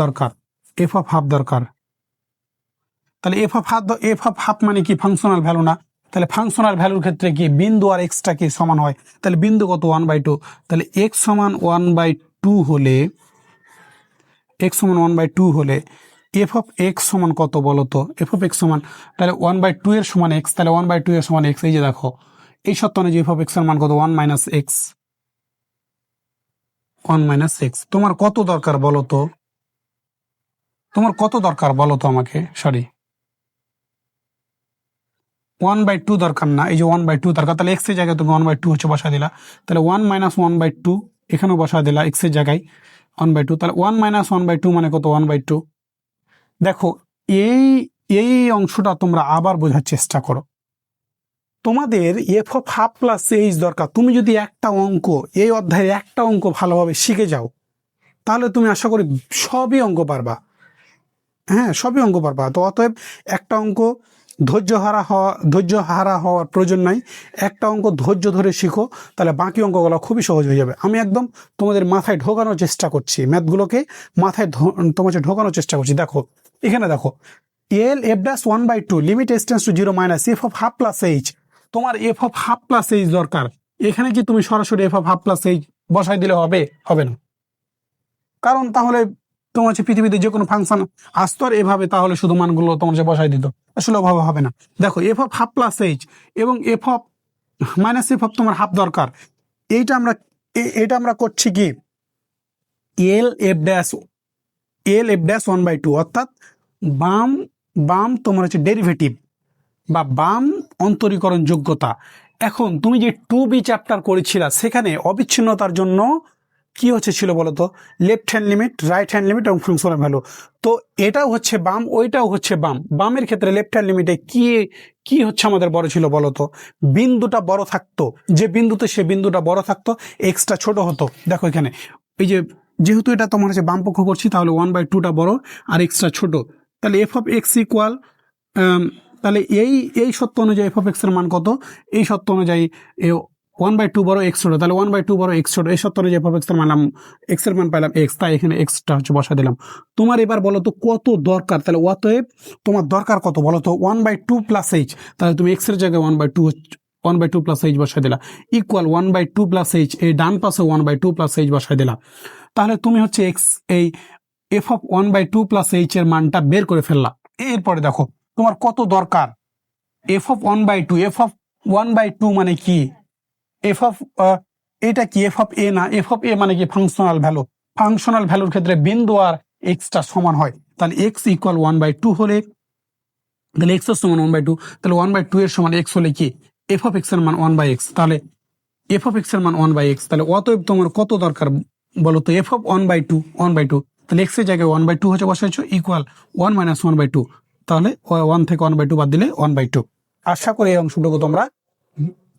Speaker 1: দরকার। তাহলে এফ অফ হাফ মানে কি? ফাংশনাল ভ্যালু না? তাহলে ফাংশনাল ভ্যালুর ক্ষেত্রে কি বিন্দু আর এক্সটা কি সমান হয়, তাহলে বিন্দু কত 1/2, তাহলে এক্স সমান 1/2 হলে এফ অফ এক্স সমান কত বলো তো, এফ অফ এক্স সমান তাহলে 1/2 এর সমান এক্স, তাহলে 1/2 এর সমান এক্স। এই যে দেখো এই সত্য অনুযায়ী এফ অফ এক্স এর মান কত 1 - x। তোমার কত দরকার বলো তো, আমাকে, সরি 1/2 দরকার না, এই যে 1/2 দরকার, তাহলে এক্স এর জায়গায় তুমি 1/2 হচ্ছে বসা দিলা, তাহলে 1 - 1/2 এখানেও বসা দিলা এক্স এর জায়গায় 1/2, তাহলে 1 - 1/2 মানে কত 1/2। দেখো এই এই অংশটা তোমরা আবার বোঝার চেষ্টা করো, তোমাদের F of half plus h দরকার। তুমি যদি একটা অঙ্ক, এই অধ্যায়ের একটা অঙ্ক ভালোভাবে শিখে যাও, তাহলে তুমি আশা করি সবই অঙ্ক পারবা। হ্যাঁ, সবই অঙ্ক পারবা। তো অতএব একটা অঙ্ক ধৈর্য হারা হওয়ার প্রয়োজন নাই। একটা অঙ্ক ধৈর্য ধরে শিখো, তাহলে বাকি অঙ্কগুলো খুবই সহজ হয়ে যাবে। আমি একদম তোমাদের মাথায় ঢোকানোর চেষ্টা করছি, ম্যাথগুলোকে মাথায় তোমাকে ঢোকানোর চেষ্টা করছি। দেখো এখানে দেখো L f dash 1/2 limit s tends to 0 minus f of half plus h. তোমার f of half plus h দরকার। এখানে কি তুমি সরাসরি f of half plus h বসাই দিলে হবে না, কারণ তাহলে তোমার হচ্ছে পৃথিবীতে যে কোনো ফাংশন আসতো আর এভাবে, তাহলে শুধু মানগুলো তোমার যে বসাই দিত, আসলে ওভাবে হবে না। দেখো f of half plus h এবং f of minus f of তোমার হাফ দরকার। এটা আমরা করছি কি এল এফ ড্যাশ 1/2, অর্থাৎ বাম বাম তোমার হচ্ছে ডেরিভেটিভ বা বাম অন্তরীকরণ যোগ্যতা। এখন তুমি যে 2b চ্যাপ্টার করেছিলা, সেখানে অবিচ্ছিন্নতার জন্য কি ছিল বলতো, left hand limit, right hand limit এবং ফাংশনাল ভ্যালু। তো এটাও হচ্ছে বাম, ওইটাও হচ্ছে বাম। বামের ক্ষেত্রে লেফট হ্যান্ড লিমিটে কি আমাদের বড় ছিল বলতো, বিন্দুটা বড় থাকতো, যে বিন্দুতে সে বিন্দুটা বড় থাকতো এক্সটা ছোট হতো। দেখো এখানে এই যে যেহেতু এটা তোমার হচ্ছে বাম পক্ষ করছি, তাহলে 1/2টা বড় আর এক্সটা ছোট, তাহলে এফ অফ এক্স ইকুয়াল, তাহলে এই সত্য অনুযায়ী এফ অফ এক্স এর মান কত, এই সত্য অনুযায়ী 1/2 বড় এক্স ছোট, তাহলে 1/2 বড় এক্স ছোট, এই সত্য অনুযায়ী এফ অফ এক্স এর মান এক্স এর মান পাইলাম এক্স, তাই এখানে এক্সটা হচ্ছে বসা দিলাম। তোমার এবার বলো তো কত দরকার, তাহলে অতএব তোমার দরকার কত বলো তো 1/2 প্লাস এইচ, তাহলে তুমি এক্স এর জায়গায় 1/2 প্লাস এইচ বসাই দিলা ইকুয়াল 1/2 প্লাস এইচ, এই ডান পাশে 1/2 প্লাস এইচ বসাই দিলা। তাহলে তুমি হচ্ছে এক্স এই এফ অফ 1/2 প্লাস এইচ এর মানটা বের করে ফেললা। এরপরে দেখো তোমার কত দরকার এফ অফ 1/2 মানে কি, এফ অফ এটা কি এফ অফ এ না, এফ অফ এ মানে কি ফাংশনাল ভ্যালু। ফাংশনাল ভ্যালুর ক্ষেত্রে বিন্দু আর এক্সটা সমান হয়, তাহলে এক্স ইকুয়াল 1/2 হলে, তাহলে এক্স এর সমান 1/2, তাহলে 1/2 এর সমান এক্স হলে কি এফ অফ এক্স এর মান 1/x, তাহলে এফ অফ এক্স এর মান 1/x। তাহলে অতএব তোমার কত দরকার বলো তো, এফ অফ 1/2, তাহলে এক্স এর জায়গায় 1/2 হচ্ছে বসাইছো ইকুয়াল 1 - 1/2, তাহলে 1 থেকে 1/2 বাদ দিলে 1/2। আশা করি এই অংশটুকু তোমরা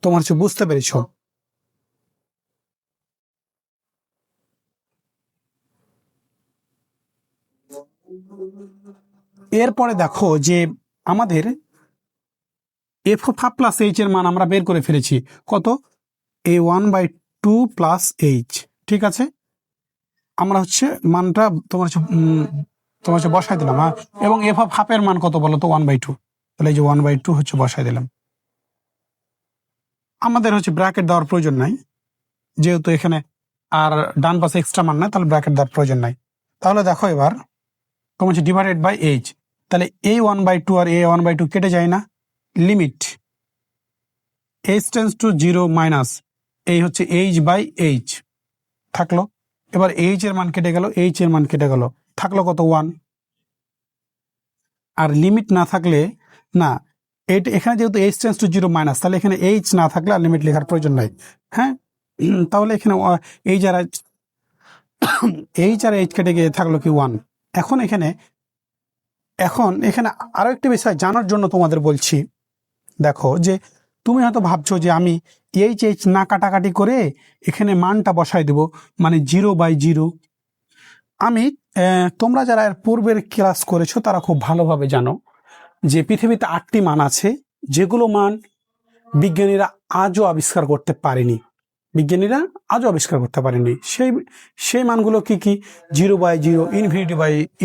Speaker 1: তোমার হচ্ছে বুঝতে পেরেছ। এরপরে দেখো যে আমাদের F of half plus h এর মান আমরা বের করে ফেলেছি কত, এ 1/2 প্লাস এইচ। ঠিক আছে, আমরা হচ্ছে মানটা তোমার হচ্ছে বসাই দিলাম। হ্যাঁ, এবং এফ অফ হাফের মান কত বলো তো 1/2, তাহলে এই যে 1/2 হচ্ছে বসাই দিলাম। আমাদের হচ্ছে ব্র্যাকেট দেওয়ার প্রয়োজন নাই, যেহেতু এখানে আর ডান পাশে এক্সট্রা মান না, তাহলে ব্র্যাকেট দেওয়ার প্রয়োজন নাই। তাহলে দেখো এবার তোমার হচ্ছে ডিভাইডেড বাই এইচ, তাহলে এই 1/2 আর এই 1/2 কেটে যায় না, limit h tends to 0 minus এই হচ্ছে এইচ বাই এইচ থাকলো। এবার এইচ এর মান কেটে গেল, এইচ এর মান কেটে গেল, থাকলো কত 1। আর লিমিট না থাকলে না, এখানে যেহেতু এইচ টেন্ডস টু 0 মাইনাস, তাহলে এখানে এইচ না থাকলে আর লিমিট লেখার প্রয়োজন নাই। হ্যাঁ, তাহলে এখানে এইচ আর এইচ কেটে গিয়ে থাকলো কি 1। এখন এখানে আরো একটি বিষয় জানার জন্য তোমাদের বলছি। দেখো যে তুমি হয়তো ভাবছো যে আমি এইচ না কাটাকাটি করে এখানে মানটা বসাই দেব, মানে 0/0। আমি তোমরা যারা এর পূর্বের ক্লাস করেছো তারা খুব ভালোভাবে জানো যে পৃথিবীতে 8টি মান আছে, যেগুলো মান বিজ্ঞানীরা আজও আবিষ্কার করতে পারেনি। সেই মানগুলো কি 0/0,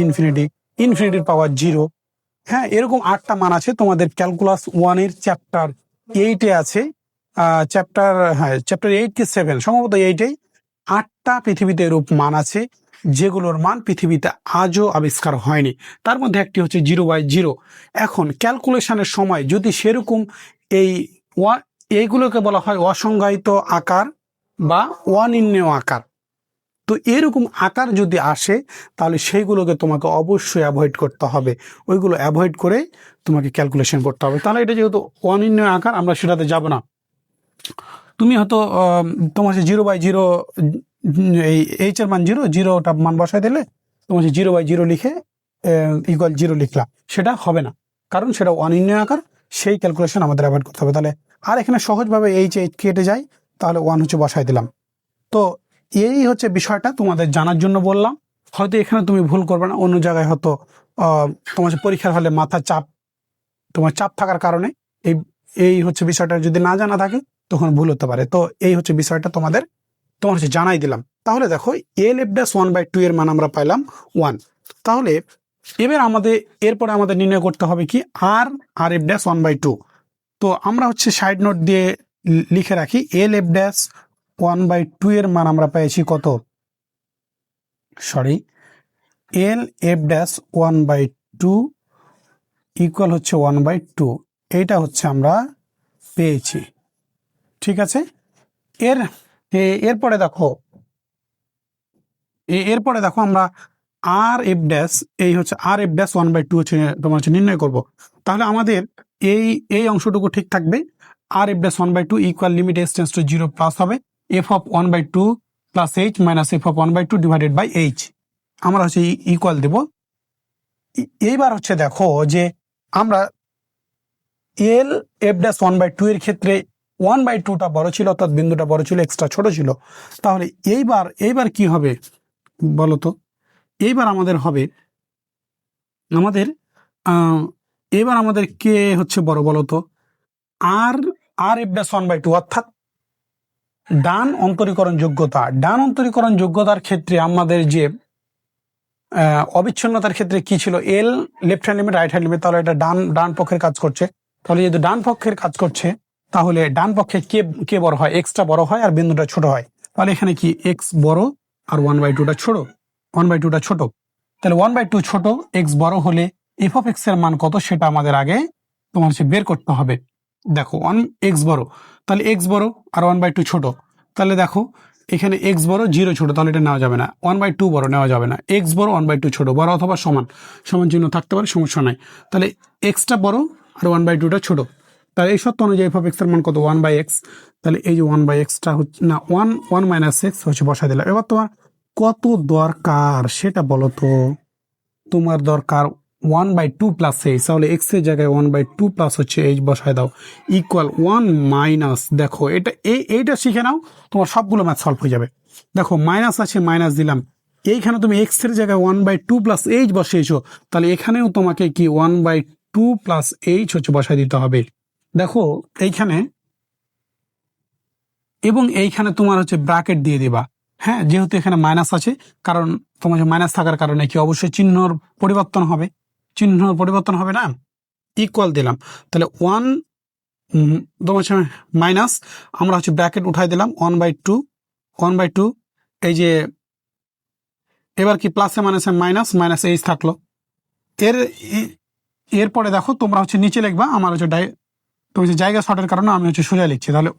Speaker 1: ইনফিনিটি, ইনফিনিটির পাওয়ার 0। হ্যাঁ, এরকম 8টা মান আছে তোমাদের ক্যালকুলাস 1 এর চ্যাপ্টার 8-এ আছে, চ্যাপ্টার 8 কি 7, সম্ভবত 8-এই 8টা পৃথিবীতে এরূপ মান আছে যেগুলোর মান পৃথিবীতে আজও আবিষ্কার হয়নি। তার মধ্যে একটি হচ্ছে 0/0। এখন ক্যালকুলেশনের সময় যদি সেরকম এই এইগুলোকে বলা হয় অসংজ্ঞায়িত আকার বা অনির্ণেয় আকার। তো এরকম আকার যদি আসে তাহলে সেইগুলোকে তোমাকে অবশ্যই অ্যাভয়েড করতে হবে, ওইগুলো অ্যাভয়েড করে তোমাকে ক্যালকুলেশন করতে হবে। তাহলে এটা যেহেতু অনির্ণেয় আকার, আমরা সেটাতে যাব না। তুমি হয়তো তোমার 0/0, এই এইচ এর মান 0 মান বসায় দিলে তোমার 0/0 লিখে ইকুয়াল 0 লিখলা, সেটা হবে না, কারণ সেটা অনির্ণেয় আকার। সেই ক্যালকুলেশন আমাদের অ্যাভয়েড করতে হবে। তাহলে আর এখানে সহজভাবে এইচ কেটে যায়, তাহলে 1 হচ্ছে বসায় দিলাম। তো এই হচ্ছে বিষয়টা তোমাদের জানার জন্য বললাম। হয়তো এখানে তুমি ভুল করবে না, অন্য জায়গায় হয়তো তোমার পরীক্ষার হলে মাথার চাপ, তোমার চাপ থাকার কারণে এই এই হচ্ছে বিষয়টা যদি না জানা থাকে তখন ভুল হতে পারে। তো এই হচ্ছে বিষয়টা তোমার হচ্ছে জানাই দিলাম। তাহলে দেখো L(f)(1/2) এর মান আমরা পাইলাম 1। তাহলে এরপরে আমাদের নির্ণয় করতে হবে কি R(f)(1/2)। তো আমরা হচ্ছে সাইড নোট দিয়ে লিখে রাখি L(f)(1/2) এর মান আমরা পেয়েছি কত, L(f)(1/2) ইকুয়াল হচ্ছে 1/2। এইটা হচ্ছে আমরা পেয়েছি, ঠিক আছে। এরপরে দেখো আমরা R(f), এই হচ্ছে R(f)(1/2) হচ্ছে তোমার হচ্ছে নির্ণয় করব। তাহলে আমাদের এই অংশটুকু ঠিক থাকবে। R(f)(1/2) equal limit s→0 plus হবে f(1/2) plus h minus f(1/2) divided by h। আমরা হচ্ছে ইকুয়াল দেব। এইবার হচ্ছে দেখো যে আমরা L(f)(1/2) এর ক্ষেত্রে 1/2টা বড় ছিল, অর্থাৎ বিন্দুটা বড় ছিল, এক্সট্রা ছোট ছিল। তাহলে এইবার কি হবে বলতো, এইবার আমাদের হবে এবার আমাদের কে হচ্ছে বড় বলতো, R(f)(1/2), অর্থাৎ ডান অন্তরীকরণ যোগ্যতার ক্ষেত্রে আমাদের যে অবিচ্ছিন্নতার ক্ষেত্রে কি ছিল, L left hand limit right hand limit. তাহলে এটা ডান পক্ষের কাজ করছে। তাহলে যেহেতু ডান পক্ষের কাজ করছে, তাহলে ডান পক্ষে কে বড় হয়, এক্সটা বড় হয় আর বিন্দুটা ছোট হয়। তাহলে এখানে কি এক্স বড় আর 1/2টা ছোট, 1/2টা ছোট। তাহলে 1/2 ছোট, এক্স বড় হলে f(x) এর মান কত সেটা আমাদের আগে তোমার হচ্ছে বের করতে হবে। দেখো এক্স বড়, তাহলে এক্স বড় আর 1/2 ছোট। তাহলে দেখো এখানে এক্স বড়, 0 ছোট, তাহলে এটা নেওয়া যাবে না। 1/2 বড় নেওয়া যাবে না। এক্স বড়, 1/2 ছোট, বড় অথবা সমান চিহ্ন থাকতে পারে, সমস্যা নাই। তাহলে এক্সটা বড় আর 1/2টা ছোট। তাহলে এই সত্য অনুযায়ী f(x) এর মান কত, 1/x। তাহলে এই যে 1/x-টা হচ্ছে না 1 মাইনাস এক্স হচ্ছে বসা দিলাম। এবার তোমার কত দরকার সেটা বলো তো। তোমার দরকার 1/2 প্লাস এইচ, তাহলে এক্স এর জায়গায় 1/2 প্লাস হচ্ছে এইচ বসায় দাও ইকুয়াল 1 মাইনাস, দেখো এইটা শিখে নাও, তোমার সবগুলো ম্যাথ সলভ হয়ে যাবে। দেখো মাইনাস আছে, মাইনাস দিলাম। এইখানে তুমি এক্স এর জায়গায় 1/2 প্লাস এইচ বসিয়েছো, তাহলে এখানেও তোমাকে কি 1/2 প্লাস এইচ হচ্ছে বসায় দিতে হবে। দেখো এইখানে এবং এইখানে তোমার হচ্ছে ব্র্যাকেট দিয়ে দিবা। হ্যাঁ, যেহেতু এখানে মাইনাস আছে, কারণ তোমার মাইনাস থাকার কারণে কি অবশ্যই চিহ্নর পরিবর্তন হবে না। ইকুয়াল দিলাম, তাহলে 1 তোমার মাইনাস, আমরা হচ্ছে ব্র্যাকেট উঠাই দিলাম 1/2। এই যে এবার কি প্লাসে মাইনাসে মাইনাস এইচ থাকলো। এরপরে দেখো তোমরা হচ্ছে নিচে লিখবা, আমার হচ্ছে তুমি জায়গা শর্টের কারণে আমি হচ্ছে সোজা লিখছি। তাহলে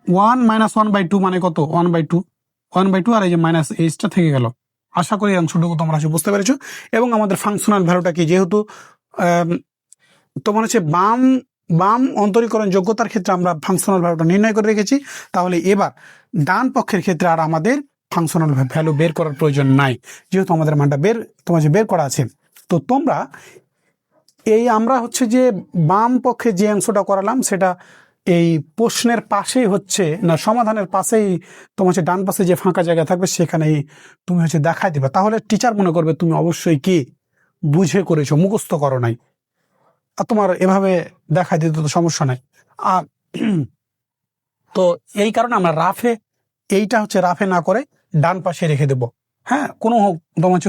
Speaker 1: 1 মাইনাস 1/2 মানে কত, 1/2 আর এই যে মাইনাস এইচটা থেকে গেল। আশা করি অংশটুকু তোমরা বুঝতে পেরেছো। এবং আমাদের ফাংশনাল ভ্যালুটা কি, যেহেতু তোমার হচ্ছে বাম অন্তরীকরণ যোগ্যতার ক্ষেত্রে আমরা ফাংশনাল ভ্যালুটা নির্ণয় করে রেখেছি, তাহলে এবার ডান পক্ষের ক্ষেত্রে আর আমাদের ফাংশনাল ভ্যালু বের করার প্রয়োজন নাই, যেহেতু আমাদের মানটা তোমার বের করা আছে। তো তোমরা আমরা হচ্ছে যে বাম পক্ষে যে অংশটা করালাম সেটা এই প্রশ্নের পাশেই হচ্ছে না, সমাধানের পাশেই তোমার হচ্ছে ডান পাশে যে ফাঁকা জায়গা থাকবে সেখানেই তুমি হচ্ছে দেখাই দিবা। তাহলে টিচার মনে করবে তুমি অবশ্যই কি বুঝে করেছো, মুখস্থ করো নাই। আর তোমার এভাবে দেখাই দিতে তো সমস্যা নাই। আর তো এই কারণে আমরা এইটা হচ্ছে রাফে না করে ডান পাশে রেখে দেব। হ্যাঁ,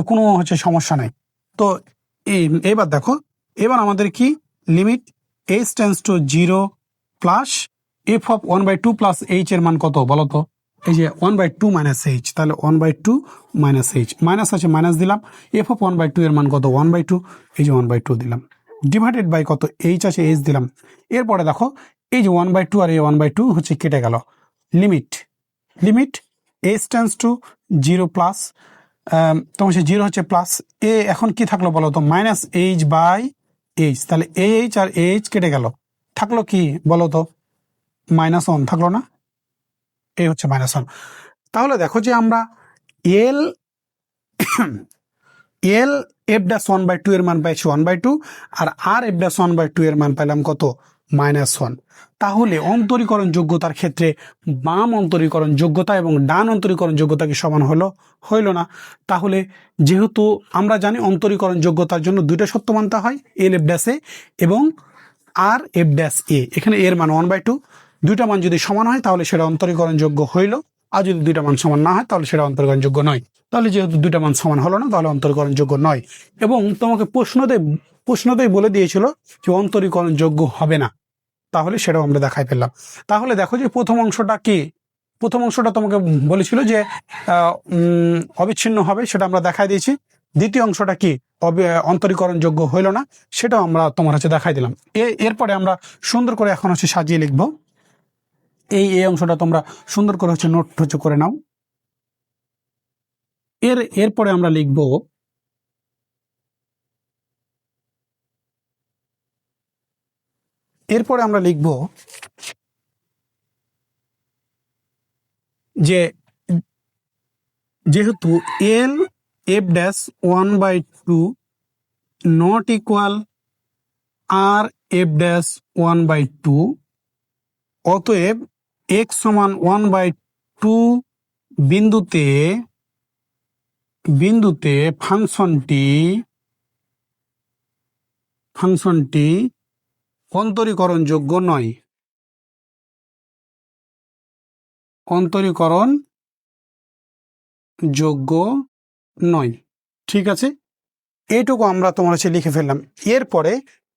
Speaker 1: কোনো হচ্ছে সমস্যা নাই। তো এবার দেখো, এবার আমাদের কি limit h tends to 0 plus f of 1/2 plus h এর মান কত বলো তো? এই যে 1/2 মাইনাস এইচ, তাহলে 1/2 মাইনাস এইচ, মাইনাস আছে মাইনাস দিলাম, এফ অফ 1/2 এর মান কত 1/2, এই যে 1/2 দিলাম, ডিভাইডেড বাই কত এইচ আছে এইচ দিলাম। এরপরে দেখো এই যে 1/2 আর এই 1/2 হচ্ছে কেটে গেল, limit h tends to 0 plus তোমার সে 0 হচ্ছে প্লাস এ, এখন কি থাকলো বলো তো মাইনাস এইচ বাই এইচ, তাহলে এইচ আর এইচ কেটে গেল, থাকলো কি বলো তো -1 থাকলো না, এই হচ্ছে -1। তাহলে দেখো যে আমরা এল এফ ড্যাশ 1/2 এর মান পাইছি 1/2, আর এফ ড্যাশ 1/2 এর মান পাইলাম কত -1। তাহলে অন্তরীকরণ যোগ্যতার ক্ষেত্রে বাম অন্তরীকরণ যোগ্যতা এবং ডান অন্তরীকরণ যোগ্যতা কি সমান হইল না? তাহলে যেহেতু আমরা জানি অন্তরীকরণ যোগ্যতার জন্য দুইটা সত্য মানতে হয়, এল এফ ড্যাশ এ এবং আর এফ ড্যাশ এ, এখানে এর মান 1/2, দুইটা মান যদি সমান হয় তাহলে সেটা অন্তরীকরণ যোগ্য হইল, আর যদি দুইটা মান সমান না হয় তাহলে সেটা অন্তরীকরণ যোগ্য নয়। তাহলে যেহেতু দুইটা মান সমান হলো না তাহলে অন্তরীকরণ যোগ্য নয়, এবং তোমাকে প্রশ্নতেই বলে দিয়েছিল যে অন্তরীকরণ যোগ্য হবে না, তাহলে সেটাও আমরা দেখাই ফেললাম। তাহলে দেখো যে প্রথম অংশটা কি, প্রথম অংশটা তোমাকে বলেছিল যে অবিচ্ছিন্ন হবে, সেটা আমরা দেখাই দিয়েছি। দ্বিতীয় অংশটা কি অন্তরীকরণ যোগ্য হইল না, সেটাও আমরা তোমার হচ্ছে দেখাই দিলাম। এরপরে আমরা সুন্দর করে এখন হচ্ছে সাজিয়ে লিখবো। এই অংশটা তোমরা সুন্দর করে হচ্ছে নোট হচ্ছে করে নাও। এরপরে আমরা লিখব যে যেহেতু L f dash 1/2 not equal R f dash 1/2, অতএব এক্স সমান 1/2 বিন্দুতে ফাংশনটি অন্তরীকরণ যোগ্য নয়। ঠিক আছে, এইটুকু আমরা তোমার হচ্ছে লিখে ফেললাম। এরপরে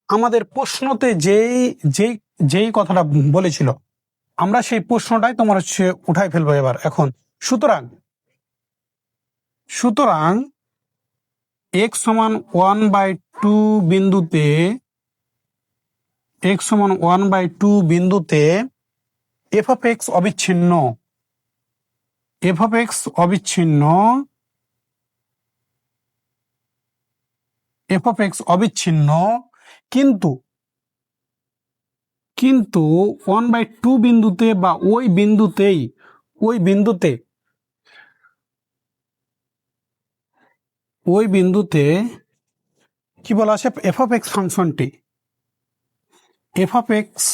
Speaker 1: আমাদের প্রশ্নতে যেই কথাটা বলেছিল আমরা সেই প্রশ্নটাই তোমার হচ্ছে উঠাই ফেলবো এবার এখন। সুতরাং x সমান 1/2 বিন্দুতে এফ অফ এক্স অবিচ্ছিন্ন, কিন্তু 1/2 বিন্দুতে বা ওই বিন্দুতে কি বলা আছে, এফ অফ এক্স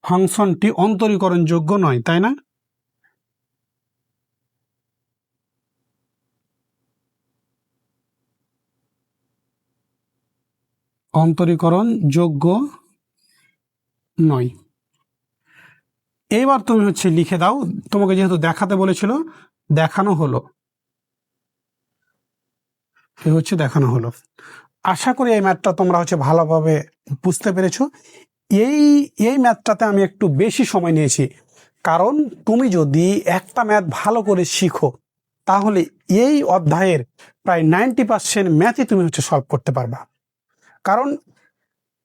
Speaker 1: ফাংশনটি অন্তরীকরণ যোগ্য নয়, তাই না? অন্তরীকরণ যোগ্য নয়। এইবার তুমি হচ্ছে লিখে দাও, তোমাকে যেহেতু দেখাতে বলেছিল দেখানো হলো, দেখানো হলো। আশা করি এই ম্যাথটা তোমরা হচ্ছে ভালোভাবে বুঝতে পেরেছো। এই ম্যাথটাতে আমি একটু বেশি সময় নিয়েছি, কারণ তুমি যদি একটা ম্যাথ ভালো করে শিখো তাহলে এই অধ্যায়ের প্রায় 90% ম্যাথই তুমি হচ্ছে সলভ করতে পারবা। কারণ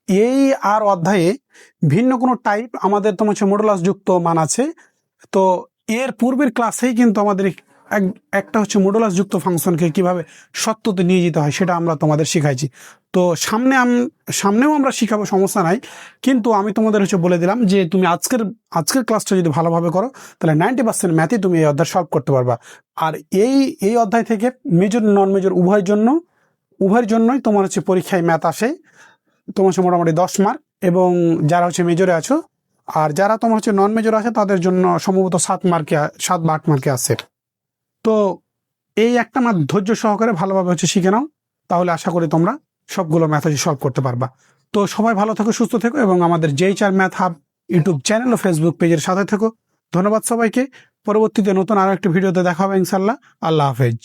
Speaker 1: এই আর অধ্যায়ে ভিন্ন কোনো টাইপ আমাদের তোমার হচ্ছে মডুলাস যুক্ত মান আছে, তো এর পূর্বের ক্লাসেই কিন্তু আমাদের একটা হচ্ছে মডুলাস যুক্ত ফাংশনকে কিভাবে সত্যতে নিয়ে যেতে হয় সেটা আমরা তোমাদের শিখাইছি। তো সামনেও আমরা শিখাবো, সমস্যা নাই, কিন্তু আমি তোমাদের হচ্ছে বলে দিলাম যে তুমি আজকের ক্লাসটা যদি ভালোভাবে করো তাহলে 90% ম্যাথই তুমি এই অধ্যায় সলভ করতে পারবা। আর এই অধ্যায় থেকে মেজর নন মেজর উভয়ের জন্যই তোমার হচ্ছে পরীক্ষায় ম্যাথ আসে, তোমার হচ্ছে মোটামুটি 10 মার্ক, এবং যারা হচ্ছে মেজরে আছো আর যারা তোমার হচ্ছে নন মেজর আছে তাদের জন্য সম্ভবত 7 বা 8 মার্কে আছে। তো এই একটা ম্যাথ ধৈর্য সহকারে ভালোভাবে হচ্ছে শিখে নাও, তাহলে আশা করি তোমরা সবগুলো ম্যাথ হচ্ছে সলভ করতে পারবা। তো সবাই ভালো থেকো, সুস্থ থেকো, এবং আমাদের JHR math hub YouTube channel ও ফেসবুক পেজের সাথে থেকো। ধন্যবাদ সবাইকে। পরবর্তীতে নতুন আরো একটি ভিডিওতে দেখা হবে ইনশাল্লাহ। আল্লাহ হাফেজ।